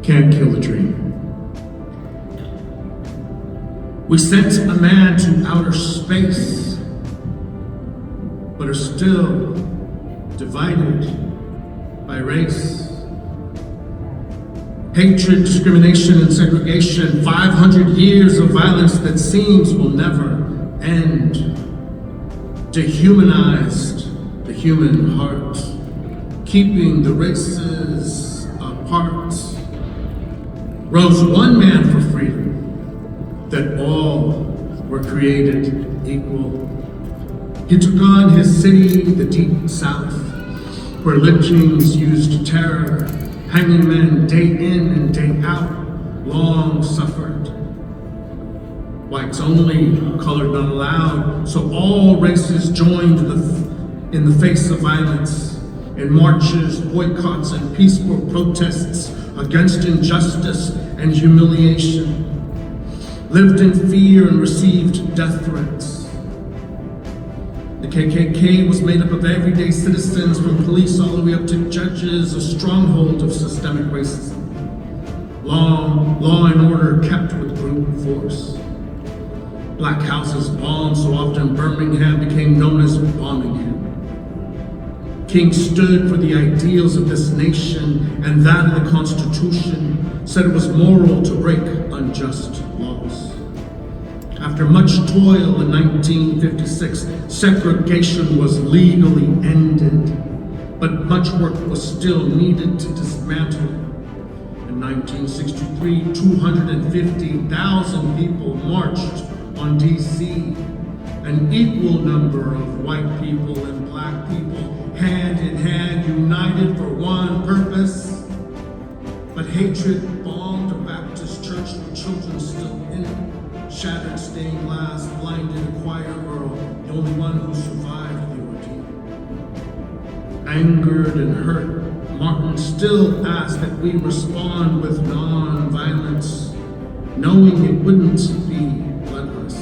can't kill a dream. We sent a man to outer space, but are still divided by race. Hatred, discrimination, and segregation, 500 years of violence that seems will never end. Dehumanized the human heart, keeping the races apart. Rose one man for freedom, that all were created equal. He took on his city, the deep south, where lynchings used terror, hanging men day in and day out, long suffered. Whites only, colored not allowed, so all races joined in the face of violence, in marches, boycotts, and peaceful protests against injustice and humiliation, lived in fear and received death threats. The KKK was made up of everyday citizens, from police all the way up to judges, a stronghold of systemic racism. Law and order kept with brute force. Black houses bombed so often Birmingham became known as Bombingham. King stood for the ideals of this nation and that of the Constitution, said it was moral to break unjust laws. After much toil in 1956, segregation was legally ended, but much work was still needed to dismantle it. In 1963, 250,000 people marched on DC. An equal number of white people and black people, hand in hand, united for one purpose. But hatred bombed a Baptist church with children still in it. Shattered stained glass, blinded a choir girl, the only one who survived the ordeal. Angered and hurt, Martin still asked that we respond with non-violence, knowing it wouldn't be bloodless.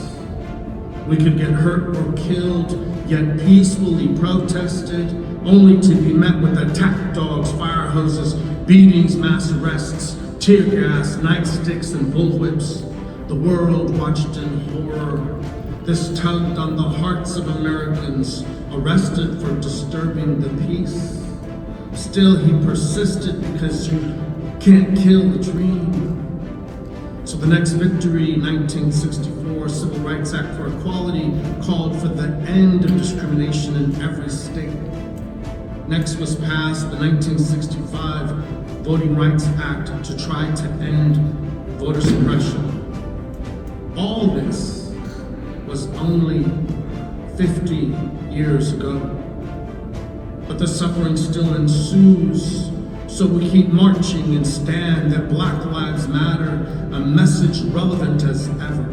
We could get hurt or killed, yet peacefully protested, only to be met with attack dogs, fire hoses, beatings, mass arrests, tear gas, nightsticks, and bullwhips. The world watched in horror. This tugged on the hearts of Americans arrested for disturbing the peace. Still, he persisted because you can't kill the dream. So the next victory, 1964 Civil Rights Act for Equality, called for the end of discrimination in every state. Next was passed the 1965 Voting Rights Act to try to end voter suppression. All this was only 50 years ago. But the suffering still ensues, so we keep marching and stand that Black Lives Matter, a message relevant as ever.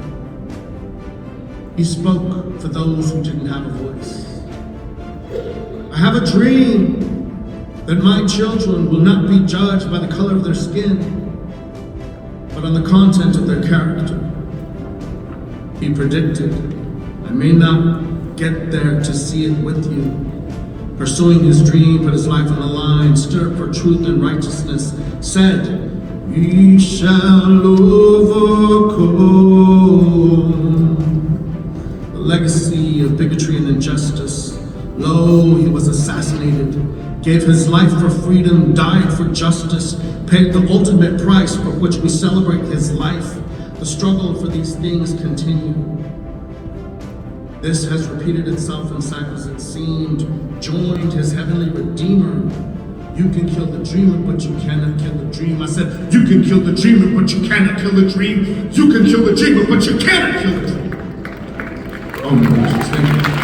He spoke for those who didn't have a voice. I have a dream that my children will not be judged by the color of their skin, but on the content of their character. He predicted, I may not get there to see it with you. Pursuing his dream, put his life on the line, stood up for truth and righteousness, said, we shall overcome. The legacy of bigotry and injustice. Lo, he was assassinated, gave his life for freedom, died for justice, paid the ultimate price for which we celebrate his life. The struggle for these things continue. This has repeated itself in cycles it seemed, joined his heavenly redeemer. You can kill the dreamer, but you cannot kill the dream. I said, you can kill the dreamer, but you cannot kill the dream. You can kill the dreamer, but you cannot kill the dream. Oh my gosh, thank you.